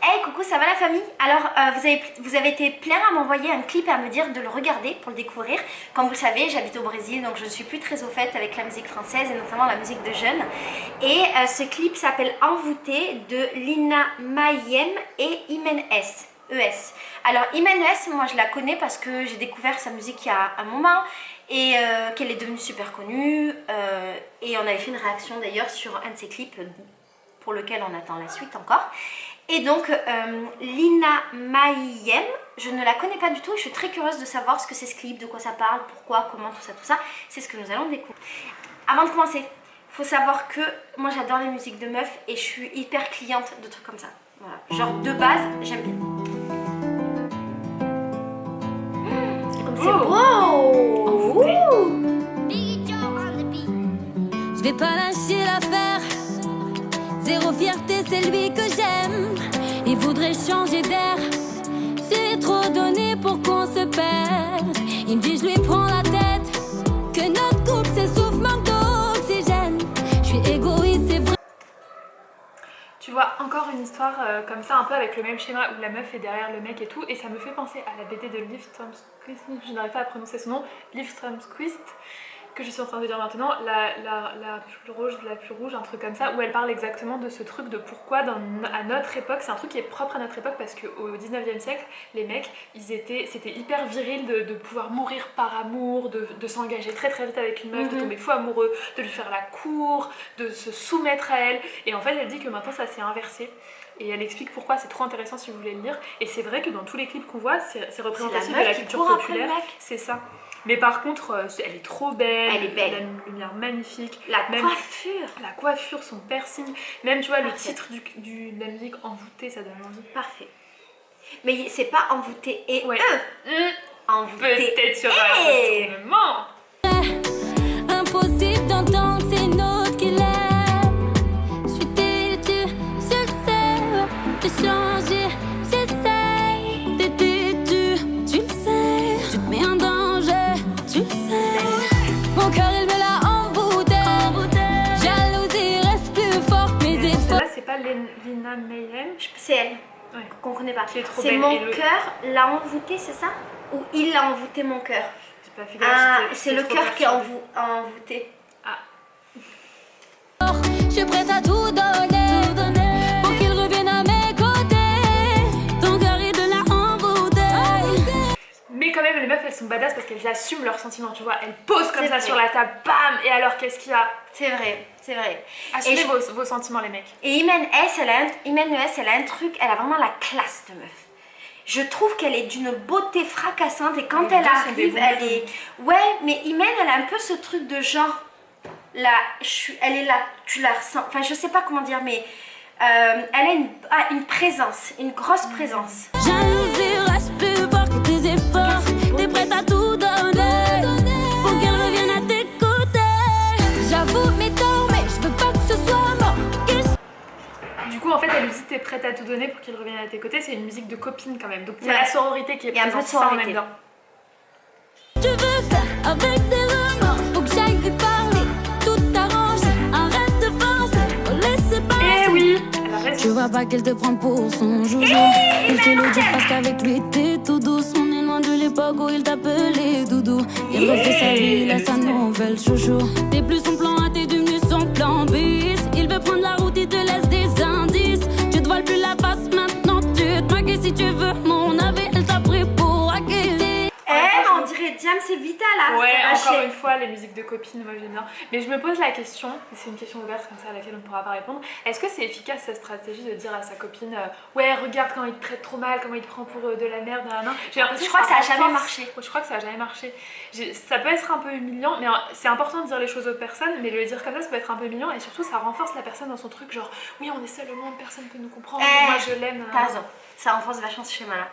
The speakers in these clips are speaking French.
Hey coucou, ça va la famille? Alors vous avez été plein à m'envoyer un clip et à me dire de le regarder pour le découvrir. Comme vous le savez, j'habite au Brésil, donc je ne suis plus très au fait avec la musique française et notamment la musique de jeunes. Et ce clip s'appelle Envoûté de Lina Mayem et Imen S. ES. Alors Imen S, moi je la connais parce que j'ai découvert sa musique il y a un moment et qu'elle est devenue super connue et on avait fait une réaction d'ailleurs sur un de ses clips pour lequel on attend la suite encore. Et donc Lina Mayem, je ne la connais pas du tout et je suis très curieuse de savoir ce que c'est ce clip, de quoi ça parle, pourquoi, comment, tout ça, c'est ce que nous allons découvrir. Avant de commencer, il faut savoir que moi j'adore les musiques de meufs et je suis hyper cliente de trucs comme ça. Voilà. Genre de base, j'aime bien. C'est beau! Je vais pas lâcher l'affaire. Zéro fierté, c'est lui que j'aime. Il voudrait changer d'air. J'ai trop donné pour qu'on se perde. Il me dit je lui prends la tête. Que notre couple s'essouffle, manque d'oxygène. Je suis égoïste, c'est vrai. Tu vois encore une histoire comme ça, un peu avec le même schéma où la meuf est derrière le mec et tout, et ça me fait penser à la BD de Liv Strömquist, je n'arrive pas à prononcer son nom, Liv Strömquist, que je suis en train de dire maintenant, la plus rouge, un truc comme ça, où elle parle exactement de ce truc de pourquoi à notre époque, c'est un truc qui est propre à notre époque parce qu'au 19e siècle, les mecs, c'était hyper viril de pouvoir mourir par amour, de s'engager très très vite avec une meuf, de tomber fou amoureux, de lui faire la cour, de se soumettre à elle, et en fait elle dit que maintenant ça s'est inversé. Et elle explique pourquoi, c'est trop intéressant si vous voulez le lire. Et c'est vrai que dans tous les clips qu'on voit, c'est représentatif de la culture populaire. C'est ça. Mais par contre, elle est trop belle. Elle est belle. Elle a une lumière magnifique. La coiffure, son piercing. Même, tu vois, le titre de la musique, Envoûté, ça donne envie. Parfait. Mais c'est pas Envoûté et ouais. Envoûté. Peut-être sur un retournement. Impossible d'entendre, c'est une autre qui l'aime. Je suis têtue, je le sais. De changer, j'essaye. T'es têtue, tu le sais. Tu te mets en danger, tu le sais. Mon cœur il me l'a envoûté. Jalousie reste plus forte, mes efforts. Celle-là c'est pas Lina Mayem. C'est elle. Ouais. Qu'on connaît pas. C'est mon cœur l'a envoûté, c'est ça? Ou il a envoûté mon cœur? J'ai pas fait c'est le cœur qui a envoûté. Je suis prête à tout donner pour qu'il revienne à mes côtés. Ton cœur il de la envoûté. Mais quand même les meufs elles sont badass parce qu'elles assument leurs sentiments, tu vois. Elles posent comme ça sur la table, bam. Et alors qu'est-ce qu'il y a? C'est vrai, c'est vrai. Assumez vos sentiments les mecs. Et Imen S, elle a un truc, elle a vraiment la classe de meuf. Je trouve qu'elle est d'une beauté fracassante et quand elle arrive, elle est... Ouais, mais Imen, elle a un peu ce truc de genre... Là, elle est là, tu la ressens. Enfin, je sais pas comment dire, mais... elle a une présence, une grosse présence. Jalousie reste plus fort que tes efforts. T'es prête à tout donner pour qu'elle revienne à tes côtés. J'avoue mes torts, mais je veux pas que ce soit mort. Du coup, en fait, elle lui dit t'es prête à tout donner pour qu'il revienne à tes côtés. C'est une musique de copine quand même. Donc, il y a la sororité qui est présente. Il y a un peu de sororité. Tu veux faire avec des remords, faut que j'aille lui parler. Tout t'arrange, arrête de forcer, faut laisser passer. Eh oui, elle a raison. Tu vois pas qu'elle te prend pour son joujou. Il fait le dur parce qu'avec lui t'es tout douce. On est loin de l'époque où il t'appelait doudou. Il refait sa vie, il a sa nouvelle chouchou. T'es plus son plan A, t'es devenu son plan bis. Il veut prendre la route, il te laisse des indices. Tu te voiles plus la face maintenant, tu te maquilles si tu veux. Mon avis, elle t'a pris pour acquérir. On dirait James et Vita là. Ouais, encore une fois, les musiques de copines, moi j'aime bien. Mais je me pose la question, c'est une question ouverte comme ça à laquelle on ne pourra pas répondre. Est-ce que c'est efficace cette stratégie de dire à sa copine ouais, regarde quand il te traite trop mal, comment il te prend pour de la merde, Je crois que ça a jamais marché. Je crois que ça a jamais marché. Ça peut être un peu humiliant, mais c'est important de dire les choses aux personnes, mais le dire comme ça peut être un peu humiliant et surtout ça renforce la personne dans son truc, genre oui, on est seul au monde, personne peut nous comprendre, moi je l'aime. T'as raison, ça renforce vachement ce schéma là.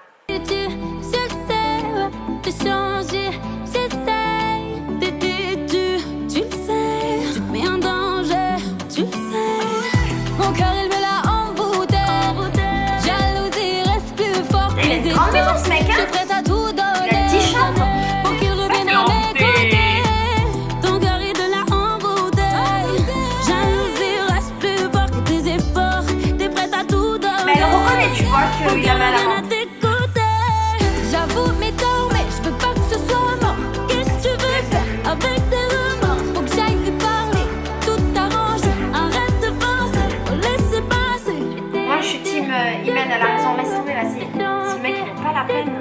De changer, j'essaye. T'es têtue, tu le sais. Tu te mets en danger, tu le sais. Mon cœur il me l'a envoûté. Jalousie reste plus forte. Il a une grande maison ce mec, hein. Je suis prête à tout donner. Il a 10 chambres pour qu'il revienne à mes côtés. Ton cœur il de la envoûté. Jalousie reste plus forte que tes efforts. T'es prête à tout donner. Mais elle reconnaît, tu vois. vois qu'il a mal à la vente. J'avoue mes torts, mais je veux pas que ce soit mort. Qu'est-ce que tu veux faire avec tes remords? Faut que j'aille lui parler, tout arrange. Arrête de penser, faut laisser passer. Moi je suis team Imen, elle a raison, laisse tomber là, si le mec il vaut pas la peine.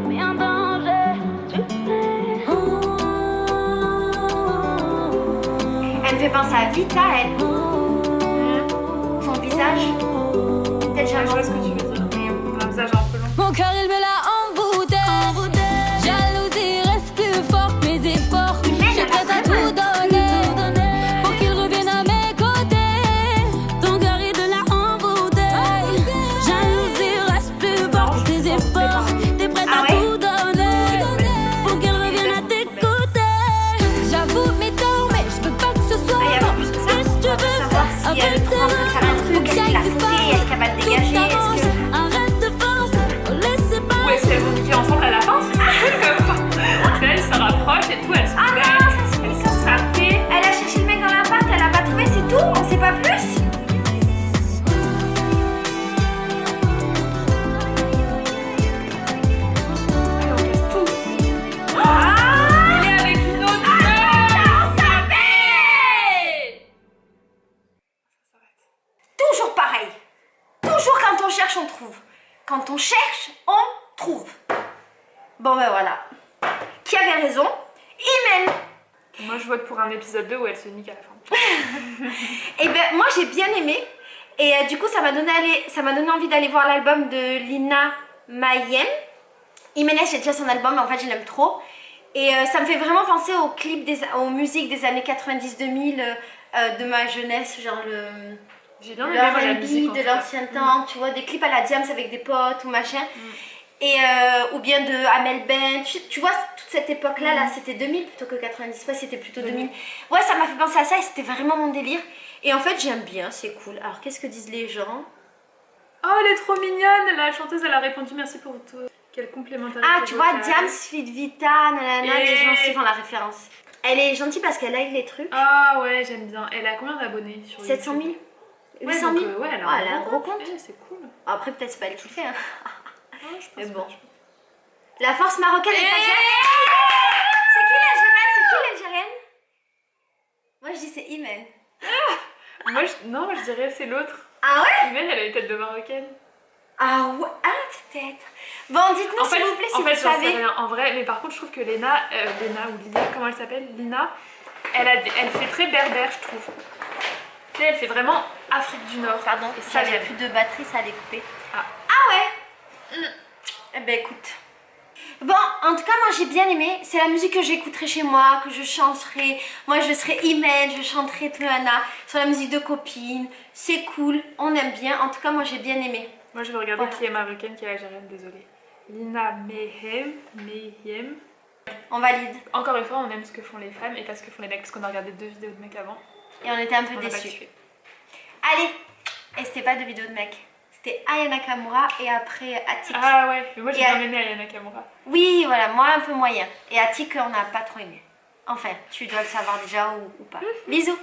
Mais en danger, tu Elle me fait penser à Vita, elle. Son visage. Peut-être j'ai Je vois ce que tu veux dire. Mais un visage un peu long. Mon cœur il me l'a envoûté. Jalousie reste plus fort que mes efforts. Je suis prête à tout donner pour qu'il revienne à mes côtés. Ton cœur il me l'a envoûté. Jalousie reste plus fort que tes efforts. T'es prête à tout donner pour qu'il revienne à tes côtés. J'avoue mes torts, mais je veux pas que ce soit mort. Qu'est-ce que tu veux faire si elle avec tes prend pour faire un truc, est-ce qu'il a sauté, est-ce qu'elle va le dégager, est-ce que... Arrête de penser, faut laisser Ou passer. est-ce qu'elles vont niquer ensemble à la fin? C'est cool comme ça. Là, elles se rapprochent et tout, elles se Ah non, baissent, ça se fait elles ça. se sapent. Elle a cherché le mec dans l'appart, elle a pas trouvé, c'est tout, on sait pas plus. Allez, on casse tout. Ah, Il est avec une autre meuf. on savait. Ça s'arrête. Toujours pareil. Toujours quand on cherche, on trouve. Quand on cherche, on trouve. Bon ben voilà. Qui avait raison? Imen. Moi, je vote pour un épisode 2 où elle se nique à la fin. Et ben moi j'ai bien aimé. Et du coup ça m'a donné envie d'aller voir l'album de Lina Mayem. Imenes, j'ai déjà son album, mais en fait je l'aime trop. Et ça me fait vraiment penser aux clips, aux musiques des années 90-2000 de ma jeunesse, genre J'ai bien le aimé moi, la R&B musique. en de tout cas. l'ancien temps, tu vois, des clips à la Diams avec des potes ou machin. Et ou bien de Amel Ben, tu vois, toute cette époque-là, là, c'était 2000 plutôt que 90, ouais, c'était plutôt 2000. Ouais, ça m'a fait penser à ça et c'était vraiment mon délire. Et en fait, j'aime bien, c'est cool. Alors, qu'est-ce que disent les gens? Oh, elle est trop mignonne. La chanteuse, elle a répondu merci pour tout. Quelle complémentarité. Ah, tu vois, vocale. Diams, Fit Vita, nanana, Et- les gens suivent la référence. Elle est gentille parce qu'elle like les trucs. Ah ouais, j'aime bien. Elle a combien d'abonnés sur 700 000 YouTube? 800 000 Ouais, elle a, elle a un gros compte. Ouais, c'est cool. Après, peut-être c'est pas elle qui le fait. Hein. Ouais, je pense Mais bon. pas. La force marocaine est algérienne. C'est qui l'algérienne? C'est qui l'algérienne? Moi, je dis c'est Imen. Moi, non, je dirais c'est l'autre. Ah ouais? Imen, elle a une tête de marocaine. Ah ouais, ah peut-être. Bon, dites-nous s'il vous plaît si en fait, vous j'en sais savez. rien. En vrai, mais par contre, je trouve que Léna ou Lina, comment elle s'appelle? Lina, elle fait très berbère, je trouve. Tu sais, elle fait vraiment Afrique du Nord. Pardon, Et ça, j'avais j'aime. plus de batterie, ça allait couper. Ah. Ouais. Eh ben écoute. Bon, en tout cas, moi j'ai bien aimé. C'est la musique que j'écouterai chez moi, que je chanterai. Moi je serai Imen, je chanterai Tuana sur la musique de copine. C'est cool, on aime bien. En tout cas, moi j'ai bien aimé. Moi, je vais regarder Voilà. qui est marocaine, qui est algérienne, désolée. Lina Mehem. On valide. Encore une fois, on aime ce que font les femmes et pas ce que font les mecs, parce qu'on a regardé 2 vidéos de mecs avant. Et on était un peu On n'a pas déçus. kiffé. Allez. Et c'était pas de vidéo de mec. C'était Aya Nakamura et après Attic. Ah ouais, mais moi j'ai Et bien aimé Aya Nakamura. Oui, voilà, moi un peu moyen. Et Attic, on n'a pas trop aimé. Enfin, tu dois le savoir déjà ou pas. Bisous.